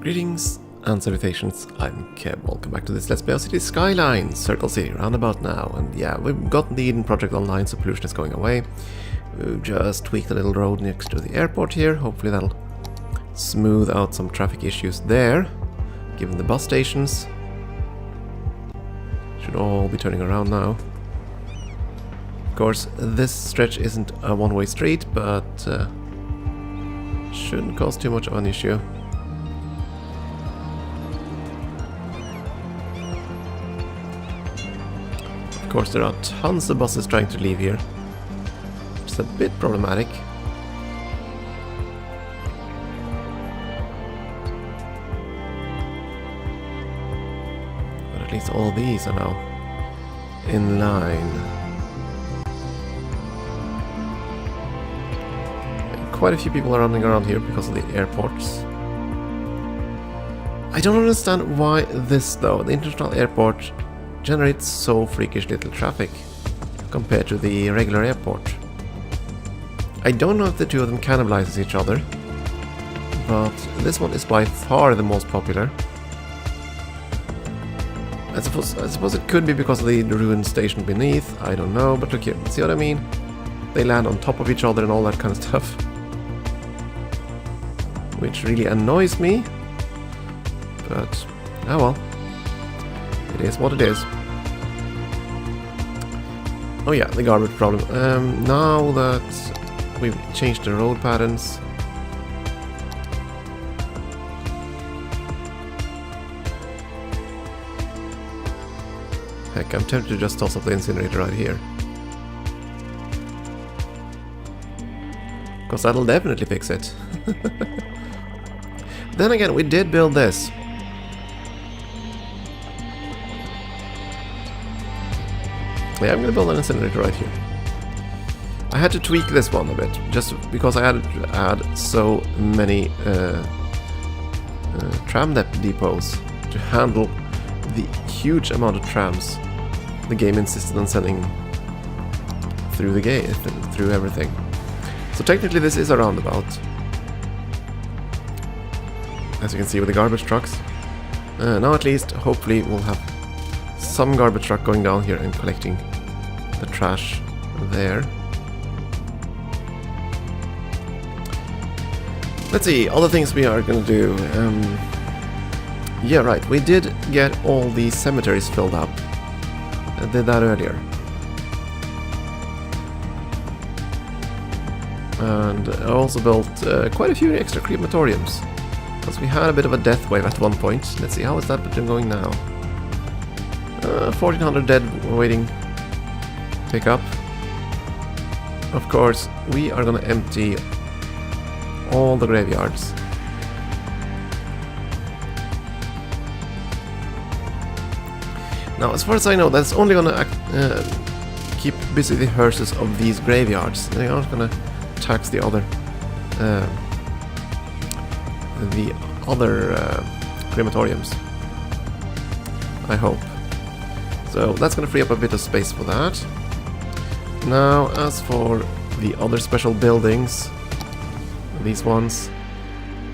Greetings and salutations, I'm Keb. Welcome back to this Let's Play of City Skylines, Circle City, Roundabout now. And yeah, we've gotten the Eden project online, so pollution is going away. We've just tweaked a little road next to the airport here. Hopefully that'll smooth out some traffic issues there, given the bus stations should all be turning around now. Of course, this stretch isn't a one-way street, but shouldn't cause too much of an issue. Of course, there are tons of buses trying to leave here, which is a bit problematic. But at least all these are now in line. And quite a few people are running around here because of the airports. I don't understand why this, though. The international airport generates so freakish little traffic compared to the regular airport. I don't know if the two of them cannibalizes each other, but this one is by far the most popular. I suppose it could be because of the ruined station beneath, I don't know, but look here, see what I mean? They land on top of each other and all that kind of stuff, which really annoys me, but oh well. It is what it is. Oh yeah, the garbage problem. Now that we've changed the road patterns, heck, I'm tempted to just toss up the incinerator right here, because that'll definitely fix it. Then again, we did build this. Yeah, I'm gonna build an incinerator right here. I had to tweak this one a bit, just because I had to add so many tram depots to handle the huge amount of trams the game insisted on sending through the gate, through everything. So technically this is a roundabout, as you can see with the garbage trucks. Now at least, hopefully we'll have some garbage truck going down here and collecting the trash there. Let's see, other things we are gonna do. Yeah, right, we did get all the cemeteries filled up. I did that earlier. And I also built quite a few extra crematoriums, because we had a bit of a death wave at one point. Let's see, how is that been going now? 1400 dead waiting pick up. Of course, we are gonna empty all the graveyards. Now, as far as I know, that's only gonna keep busy the hearses of these graveyards. They're not gonna tax the other crematoriums, I hope. So that's going to free up a bit of space for that. Now, as for the other special buildings, these ones,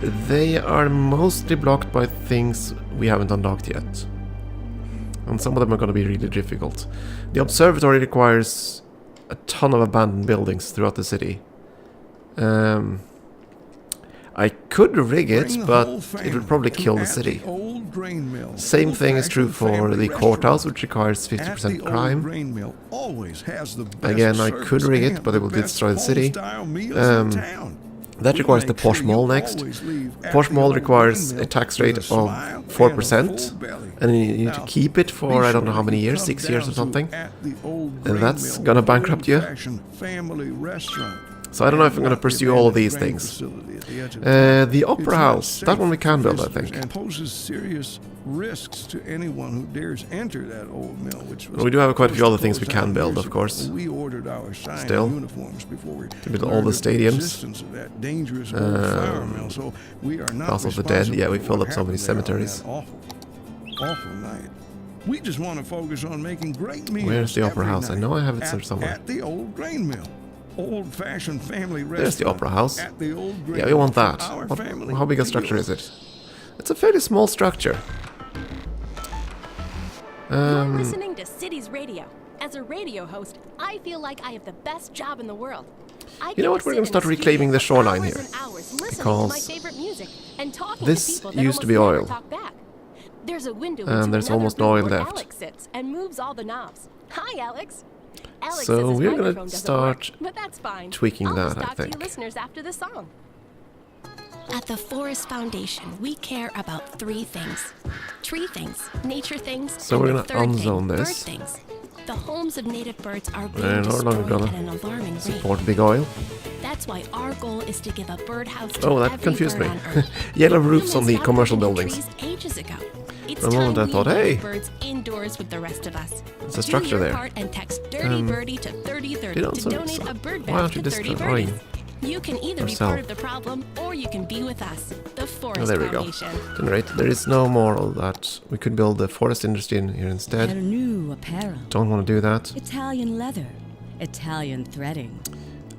they are mostly blocked by things we haven't unlocked yet. And some of them are going to be really difficult. The observatory requires a ton of abandoned buildings throughout the city. I could rig it, but it would probably kill the city. Same thing is true for the courthouse, which requires 50% crime. Again, I could rig it, but it will destroy the city. That requires the Posh Mall next. Posh Mall requires a tax rate of 4%, and you need to keep it for I don't know how many years, 6 years or something. And that's gonna bankrupt you. So I don't know if I'm going to pursue all of these things. The Opera House, that one we can build, I think. Well, we do have quite a few other things we can build, of course. Still, to build all the stadiums. House of the Dead, yeah, we filled up so many cemeteries. We just want to focus on making great meals. Where's the Opera House? I know I have it somewhere. At the old grain mill. Old-fashioned family restaurant. There's the Opera House. Yeah, we want that. How big a structure is it? It's a fairly small structure. You're listening to Cities Radio. As a radio host, I feel like I have the best job in the world. You know what? We're going to start reclaiming the shoreline here. Because this used to be oil. There's a window And there's almost no oil left. Alex sits and moves all the knobs. Hi, Alex. Alex So says his we're gonna microphone doesn't start work, but that's fine. tweaking I'll that, just I talk to think. you listeners after the song. At the Forest Foundation, we care about 3 things. Tree things, nature things, So and we're the gonna 3rd thing, unzone bird this. things. The homes of native birds are We're being no longer destroyed gonna at an alarming rate. support big oil. That's why our goal is to give a birdhouse to Oh, that every confused bird me. on Earth. Yellow roofs on the Humans commercial stopped buildings. planting trees ages ago. It's For a moment time I thought, we hey, leave birds indoors with the rest of us. there's a structure Do your there. part and text Dirty Birdie to 3030 you know, to so- donate so a bird why bath aren't you to 30 destroying birdies. You can either be yourself? part of the problem or you can be with us, the Forest Oh, there we go. Foundation. Generate. There is no more of that. We could build the forest industry in here Her instead. new apparel. Don't want to do that. Italian leather. Italian threading.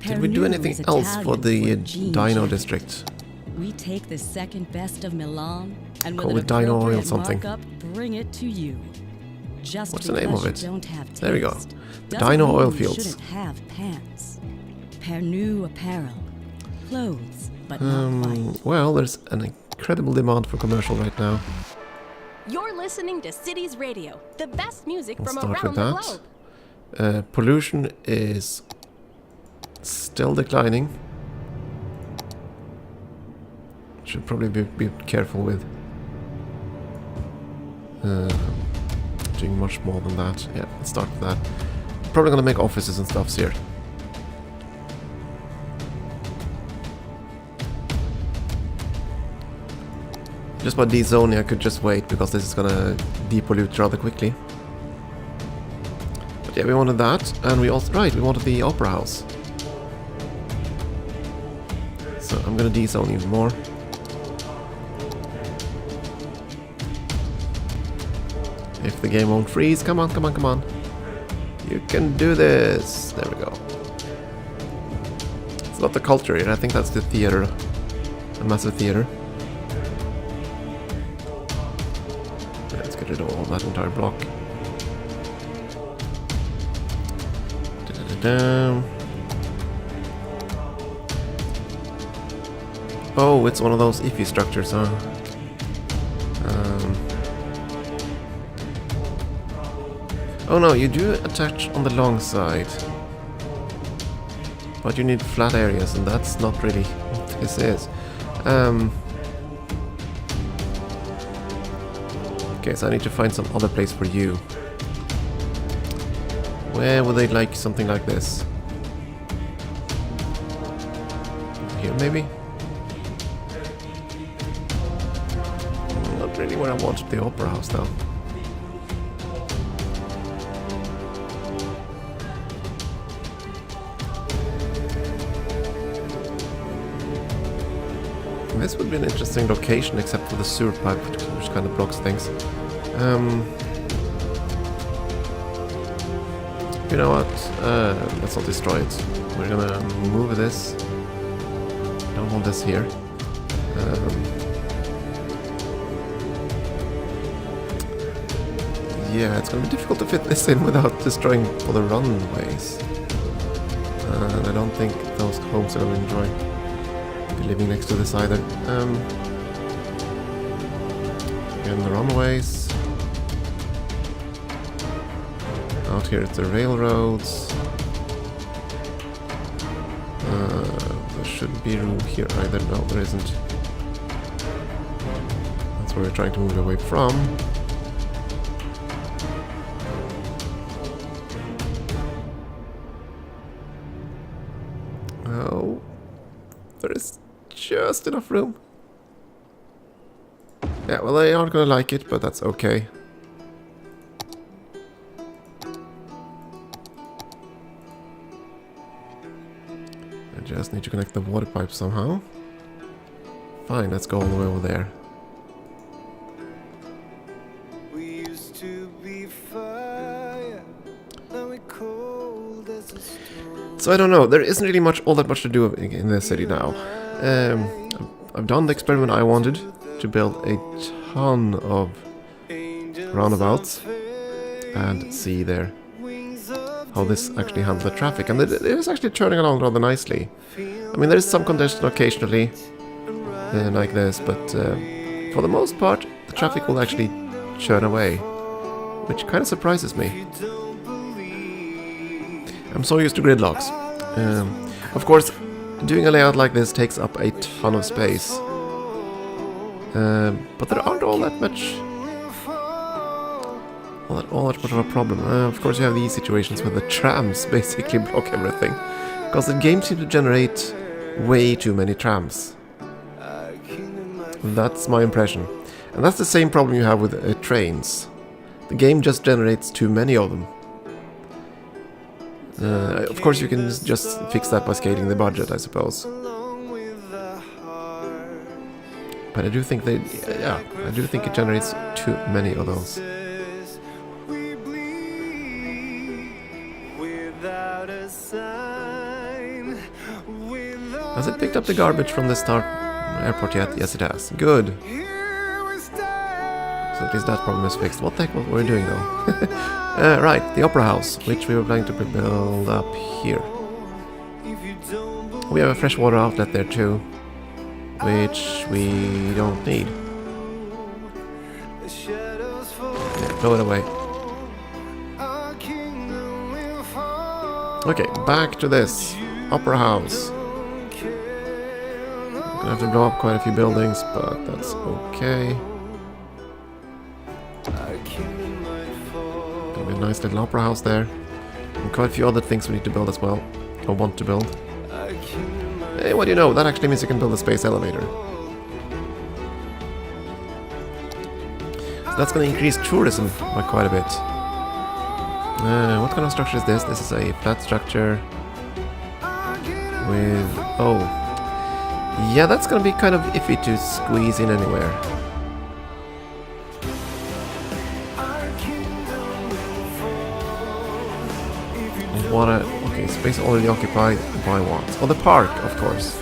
Did we do Pernod anything is else for Italian the jean Dino jacket. district? We take the second best of Milan and Call with it an Dino oil appropriate something. markup, bring it to you. Just What's the name of because it? you don't have There we go. taste The doesn't Dino mean oil you fields. shouldn't have pants. Pernod apparel. Clothes, but not quite. Well, there's an incredible demand for commercial right now. You're listening to Cities Radio, the best music Let's from start around with the globe. that. Pollution is still declining. Should probably be careful with doing much more than that. Yeah, let's start with that. Probably gonna make offices and stuffs here. Just by dezoning, I could just wait because this is gonna depollute rather quickly. But yeah, we wanted that, and we also we wanted the opera house. So I'm gonna dezone even more. If the game won't freeze, come on, come on, come on. You can do this. There we go. It's not the culture here. I think that's the theater, a massive theater. Let's get rid of all that entire block. Da-da-da-da. Oh, it's one of those iffy structures, huh? Oh no, you do attach on the long side. But you need flat areas, and that's not really what this is. Okay, so I need to find some other place for you. Where would they like something like this? Here, maybe? Not really where I wanted the opera house, though. This would be an interesting location, except for the sewer pipe, which kind of blocks things. You know what? Let's not destroy it. We're gonna move this. Don't want this here. Yeah, it's gonna be difficult to fit this in without destroying all the runways. And I don't think those homes are gonna enjoy living next to this either. Again, the runways. Out here it's the railroads. There shouldn't be room here either. No, there isn't. That's where we're trying to move away from. Oh, there is just enough room. Yeah, well, they aren't gonna like it, but that's okay. I just need to connect the water pipe somehow. Fine, let's go all the way over there. We used to be fire, now we're cold as a stone. So I don't know, there isn't really all that much to do in this city now. I've done the experiment I wanted. to build a ton of roundabouts and see there how this actually handles the traffic. And it is actually churning along rather nicely. I mean, there is some congestion occasionally like this, but for the most part the traffic will actually churn away, which kind of surprises me. I'm so used to gridlocks. Of course, doing a layout like this takes up a ton of space, but there aren't all that much of a problem. Of course, you have these situations where the trams basically block everything, because the game seems to generate way too many trams. That's my impression, and that's the same problem you have with trains. The game just generates too many of them. Of course, you can just fix that by scaling the budget, I suppose. But I do think it generates too many of those. Has it picked up the garbage from the start airport yet? Yes, it has. Good. So at least that problem is fixed. What the heck were we doing though? Right, the Opera House, which we were planning to build up here. We have a freshwater outlet there too, which we don't need. Yeah, blow it away. Okay, back to this. Opera House. Gonna have to blow up quite a few buildings, but that's okay. Gonna be a nice little opera house there. And quite a few other things we need to build as well. Or want to build. Hey, what do you know? That actually means you can build a space elevator. So that's gonna increase tourism by quite a bit. What kind of structure is this? This is a flat structure with... oh. Yeah, that's gonna be kind of iffy to squeeze in anywhere. Okay, space already occupied by what? Oh, the park, of course.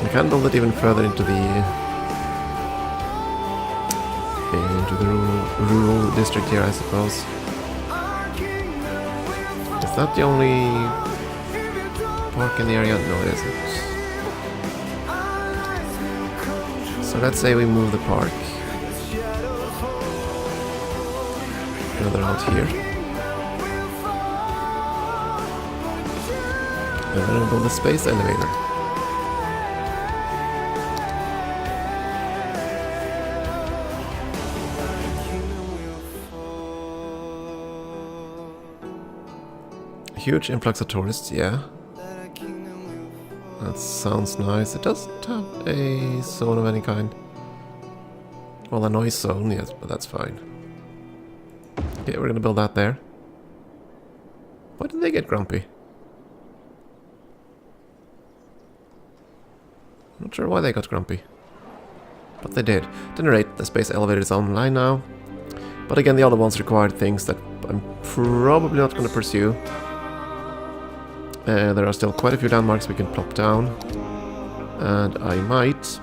I can build it even further into the rural district here, I suppose. Is that the only park in the area? No, it isn't. So let's say we move the park further out here. And then we'll build a space elevator. Huge influx of tourists, yeah. That sounds nice. It doesn't have a zone of any kind. Well, a noise zone, yes, but that's fine. Okay, we're gonna build that there. Why did they get grumpy? Not sure why they got grumpy. But they did. Generate the space elevator is online now. But again, the other ones required things that I'm probably not going to pursue. There are still quite a few landmarks we can plop down. And I might...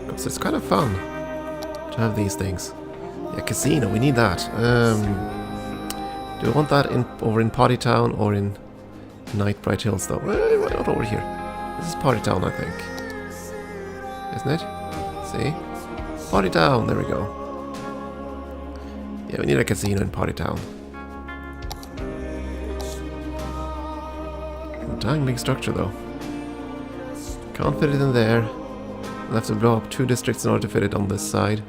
because it's kind of fun to have these things. Yeah, casino, we need that. Do I want that over in Party Town or in Night Bright Hills though? Why not over here? This is Party Town, I think. Isn't it? See? Party Town, there we go. Yeah, we need a casino in Party Town. Dang big structure though. Can't fit it in there. I'll have to blow up 2 districts in order to fit it on this side.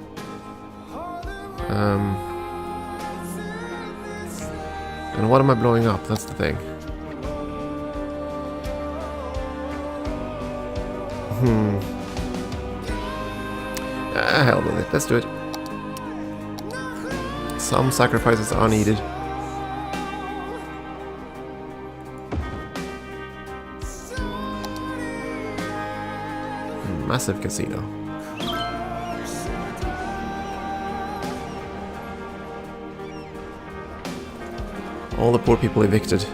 And what am I blowing up? That's the thing. Hell with it. Let's do it. Some sacrifices are needed. Massive casino. All the poor people evicted.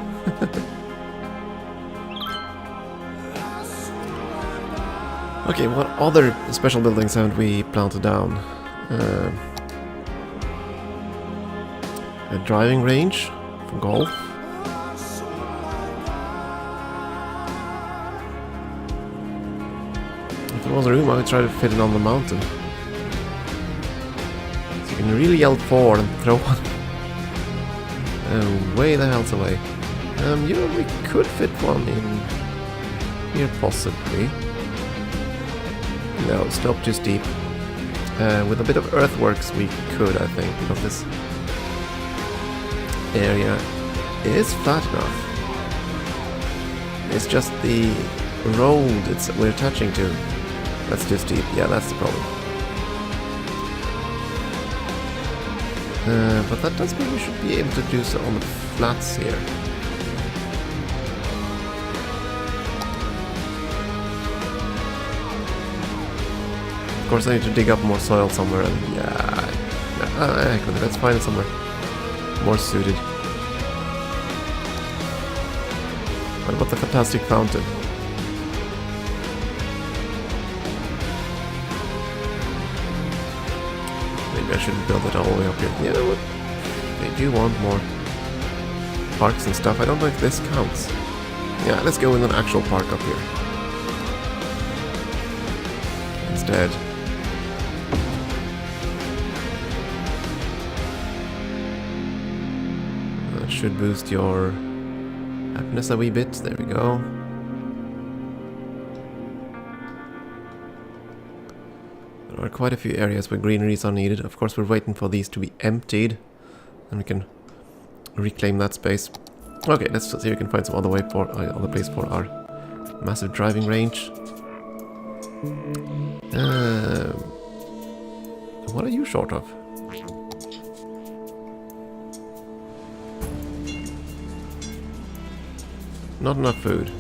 Okay, what other special buildings haven't we planted down? A driving range for golf. If there was room, I would try to fit it on the mountain. So you can really yell forward and throw one way the hell's away. You know, we could fit one in here possibly. No, it's not too steep. With a bit of earthworks we could, I think, because this area is flat enough. It's just the road we're attaching to that's too steep. Yeah, that's the problem. But that does mean we should be able to do so on the flats here. Of course, I need to dig up more soil somewhere, and yeah, let's find it somewhere more suited. What about the fantastic fountain? Maybe I shouldn't build it all the way up here. You know what? They do want more parks and stuff. I don't know if this counts. Yeah, let's go in an actual park up here instead. That should boost your happiness a wee bit. There we go. There are quite a few areas where greeneries are needed. Of course, we're waiting for these to be emptied, and we can reclaim that space. Okay, let's see if we can find some other place for our massive driving range. What are you short of? Not enough food.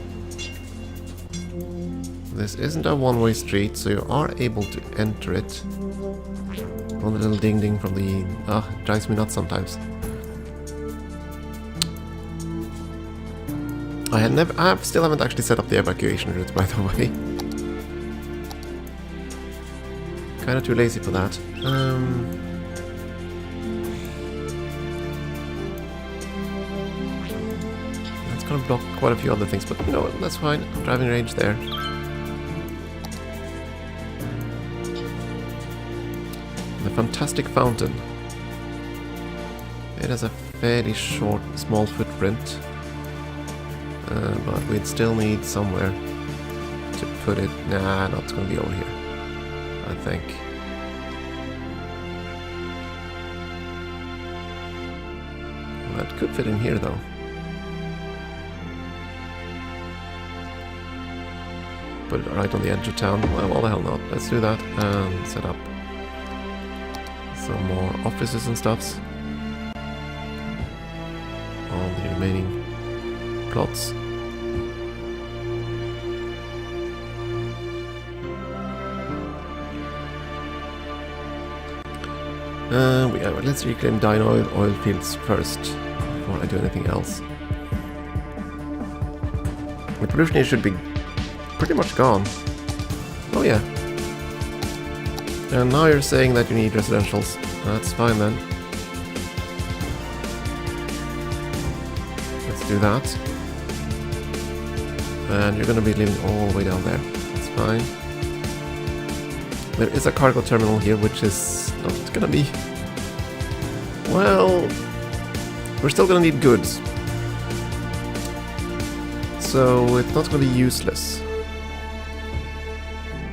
This isn't a one-way street, so you are able to enter it. Oh, the little ding-ding from the... Ah, it drives me nuts sometimes. I still haven't actually set up the evacuation routes, by the way. Kinda too lazy for that. That's gonna block quite a few other things, but you know what, that's fine. Driving range there. The fantastic fountain. It has a fairly small footprint. But we'd still need somewhere to put it. Nah, not gonna be over here, I think. That could fit in here though. Put it right on the edge of town. Well, why the hell not? Let's do that and set up some more offices and stuffs on the remaining plots. Let's reclaim dine oil fields first before I do anything else. The pollution here should be pretty much gone. Oh yeah. And now you're saying that you need residentials. That's fine then. Let's do that. And you're gonna be living all the way down there. That's fine. There is a cargo terminal here, which is not gonna be... Well, we're still gonna need goods. So it's not gonna be useless.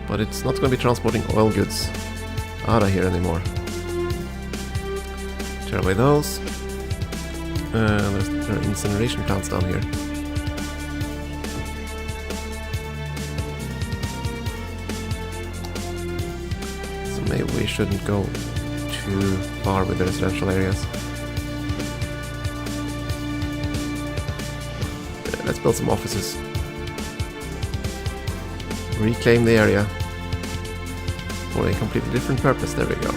But it's not gonna be transporting oil goods out of here anymore. Tear away those. There are incineration plants down here. So maybe we shouldn't go too far with the residential areas. Let's build some offices. Reclaim the area for a completely different purpose. There we go.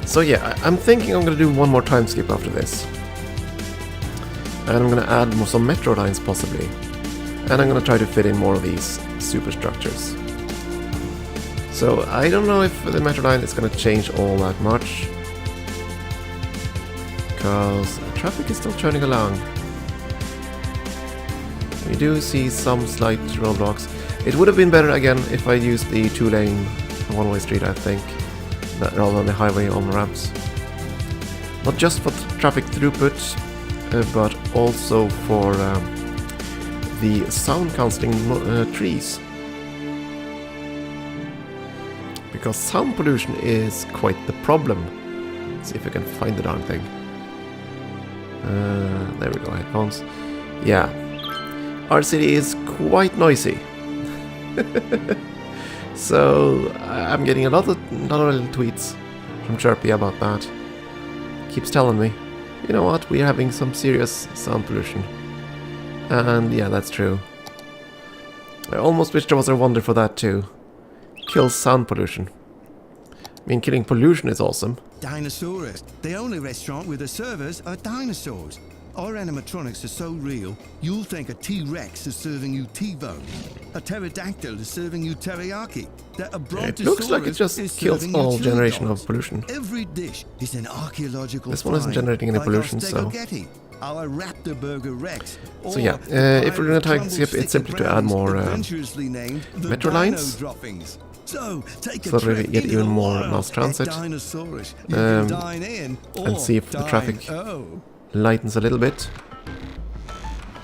So yeah, I'm thinking I'm gonna do one more time skip after this. And I'm gonna add some metro lines possibly. And I'm gonna try to fit in more of these superstructures. So I don't know if the metro line is gonna change all that much. Because traffic is still churning along. We do see some slight roadblocks. It would have been better again if I used the 2-lane one-way street, I think, rather than the highway on ramps. Not just for traffic throughput, but also for the sound cancelling trees. Because sound pollution is quite the problem. Let's see if I can find the darn thing. There we go, headphones. Yeah. Our city is quite noisy. So I'm getting a lot of little tweets from Chirpy about that. Keeps telling me, you know what, we're having some serious sound pollution. And yeah, that's true. I almost wish there was a wonder for that too. Kill sound pollution. I mean, killing pollution is awesome. Dinosaurus, the only restaurant where the servers are dinosaurs. Our animatronics are so real, you'll think a T-Rex is serving you T-bone. A pterodactyl is serving you teriyaki. That a It looks like it just kills all generation of pollution. Every dish is an archaeological This one isn't generating any pollution, so... Our Raptor Burger Rex. So yeah, if we're gonna time skip, it's simply to add more metro lines. So that we get even more mass transit. And see if the traffic lightens a little bit.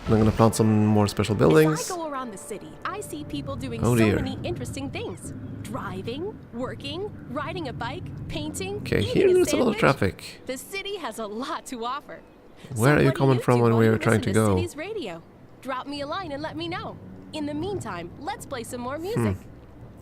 And I'm gonna plant some more special buildings. As I go around the city, I see people doing Oh, so dear. many interesting things. Driving, working, riding a bike, painting, Okay, eating here a there's a lot of sandwich. traffic. The city has a lot to offer. Where are you what do coming from do when while we you were trying to listen go? City's radio? Drop me a line and let me know. In the meantime, let's play some more music.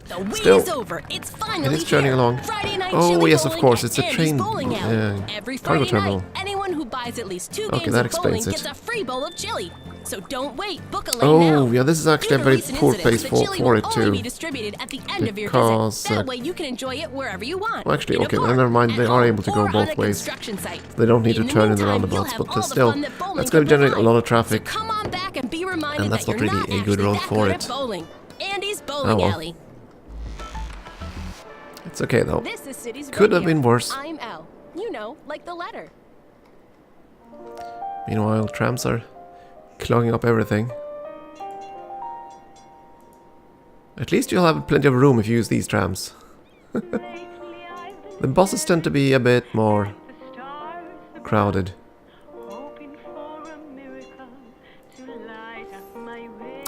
The wait Still, is over. It's finally it is churning here. along. Friday night Oh, chili yes, of bowling course, at it's a Andy's train, bowling alley. Every cargo Friday terminal. night, anyone who buys at least 2 Okay, games that of bowling explains gets it. a free bowl of chili. So don't wait. Book a lane now. Oh, yeah, this is actually a Due to very recent poor incidents, place the chili for will it only too. be distributed at the end of your Because, visit. That way you can enjoy it wherever you want. Well, actually, In a okay, park, never mind, at they are home, able to go or on both a ways. construction site. They don't need to In the turn in the meantime, roundabouts, you'll but have all the still, fun that bowling that's going to can generate a lot of provide. traffic. So come on back and be reminded And that's that not you're really not a good actually road that for good it. at bowling. Andy's Oh, Bowling well. Alley. It's okay though. This is City's Could have radio. been worse. I'm L. You know, like the letter. Meanwhile, trams are clogging up everything. At least you'll have plenty of room if you use these trams. The buses tend to be a bit more crowded.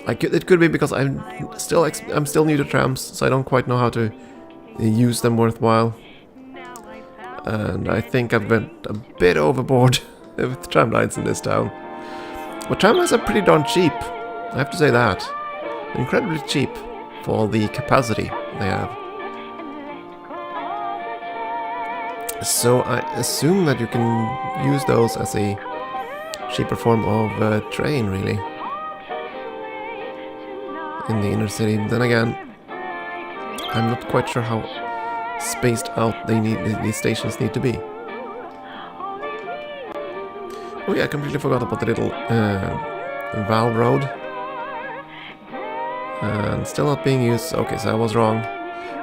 It could be because I'm still new to trams, so I don't quite know how to use them worthwhile. And I think I've went a bit overboard with tram lines in this town. But tram lines are pretty darn cheap. I have to say that. Incredibly cheap for the capacity they have. So I assume that you can use those as a cheaper form of train, really. In the inner city. Then again, I'm not quite sure how spaced out these stations need to be. Oh yeah, I completely forgot about the little valve road. And still not being used. Okay, so I was wrong.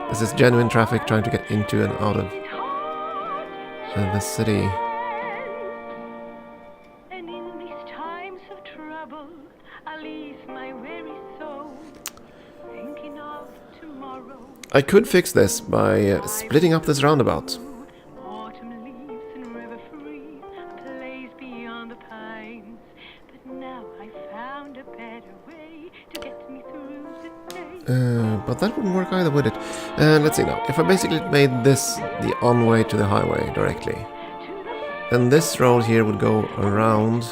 This is genuine traffic trying to get into and out of the city. And in these times of trouble, I'll ease my weary soul, thinking of tomorrow. I could fix this by splitting up this roundabout. Autumn leaves and river free, a place beyond the pines. But now I found a better way to get me through the day. But that wouldn't work either, would it? Let's see now. If I basically made this the on-way to the highway directly, then this road here would go around,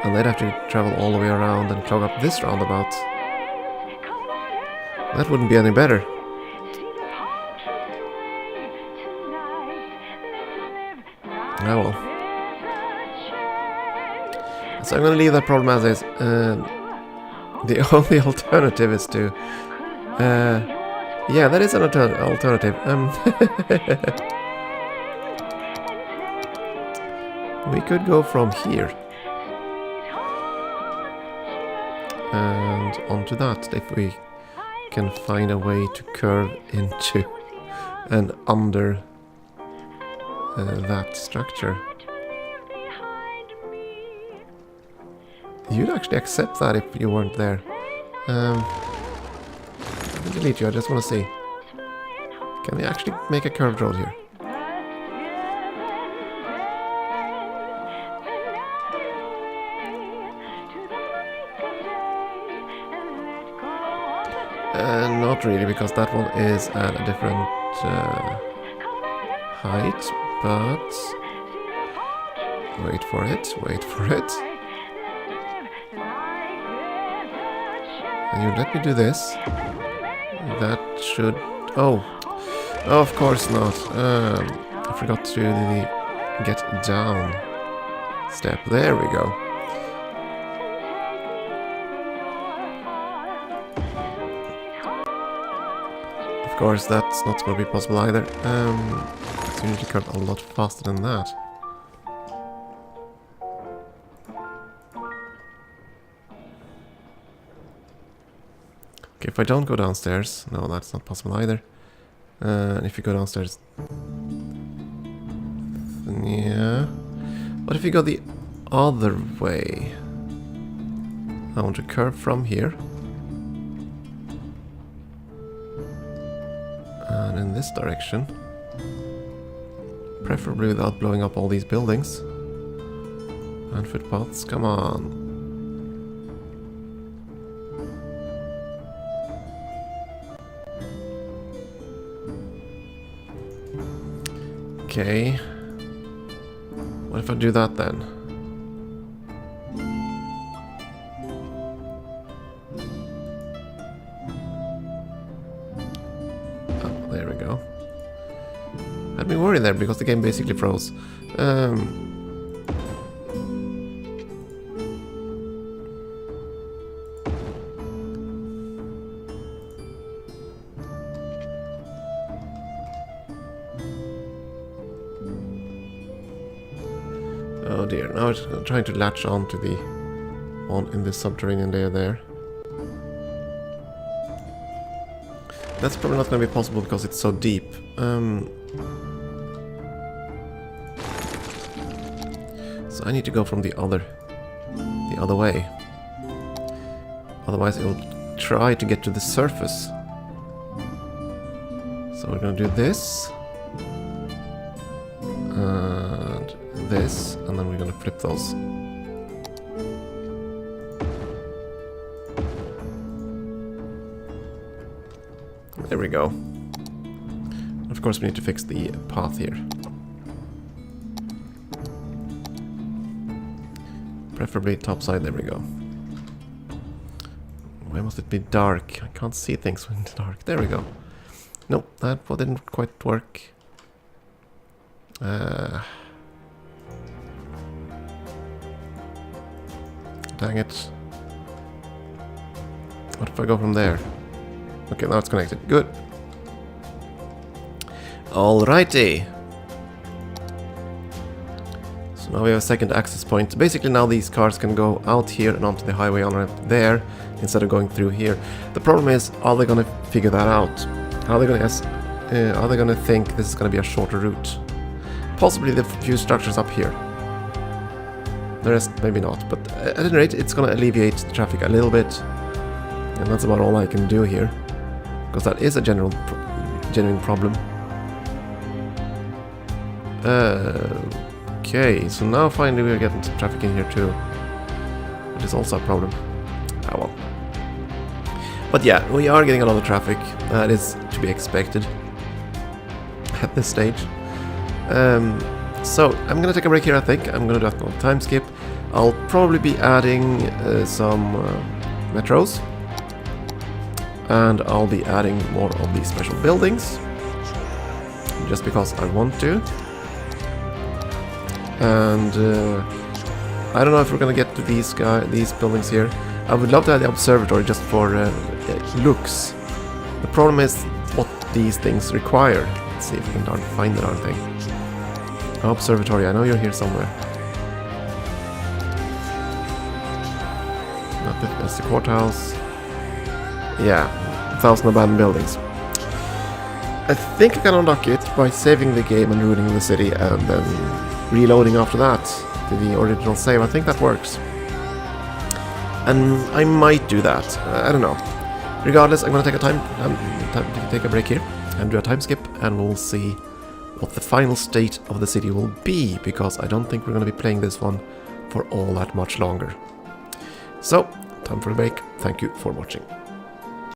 and they'd have to travel all the way around and clog up this roundabout. That wouldn't be any better. Oh well. So I'm gonna leave that problem as is. The only alternative is to Yeah, that is an alternative. We could go from here. And onto that, if we can find a way to curve into and under that structure. You'd actually accept that if you weren't there. Let me delete you, I just want to see. Can we actually make a curved road here? Not really, because that one is at a different height, but... Wait for it, wait for it. And you let me do this. That should... Oh, of course not. I forgot to do the get down step. There we go. Of course, that's not going to be possible either. So you need to curve a lot faster than that. Okay, if I don't go downstairs, no, that's not possible either. And if you go downstairs, yeah. What if you go the other way? I want to curve from here. And in this direction. Preferably without blowing up all these buildings. And footpaths, come on. Okay. What if I do that then? Oh, there we go. Had me worried there because the game basically froze. Oh dear, now it's trying to latch on to the one in the subterranean layer there. That's probably not going to be possible because it's so deep. So I need to go from the other way. Otherwise it will try to get to the surface. So we're going to do this. And this, and then we're going to flip those. There we go. Of course we need to fix the path here. Preferably top side, there we go. Why must it be dark? I can't see things when it's dark. There we go. Nope, that one didn't quite work. Dang it. What if I go from there? Okay, now it's connected. Good. Alrighty. So now we have a second access point. Basically now these cars can go out here and onto the highway on right there instead of going through here. The problem is, are they gonna figure that out? How are they gonna think this is gonna be a shorter route? Possibly the few structures up here. The rest maybe not, but at any rate it's gonna alleviate the traffic a little bit. And that's about all I can do here. Because that is a genuine problem. Okay, so now finally we're getting some traffic in here too. Which is also a problem. Ah well. But yeah, we are getting a lot of traffic. That is to be expected at this stage. So I'm gonna take a break here, I think. I'm gonna do a time skip. I'll probably be adding some metros. And I'll be adding more of these special buildings. Just because I want to. And I don't know if we're gonna get to these buildings here. I would love to have the observatory just for looks. The problem is, these things require. Let's see if we can find the darn thing. Observatory, I know you're here somewhere. Not that, that's the courthouse. Yeah, 1,000 abandoned buildings. I think I can unlock it by saving the game and ruining the city and then reloading after that to the original save. I think that works. And I might do that. I don't know. Regardless, I'm going to take take a break here and do a time skip, and we'll see what the final state of the city will be, because I don't think we're going to be playing this one for all that much longer. So, time for a break. Thank you for watching.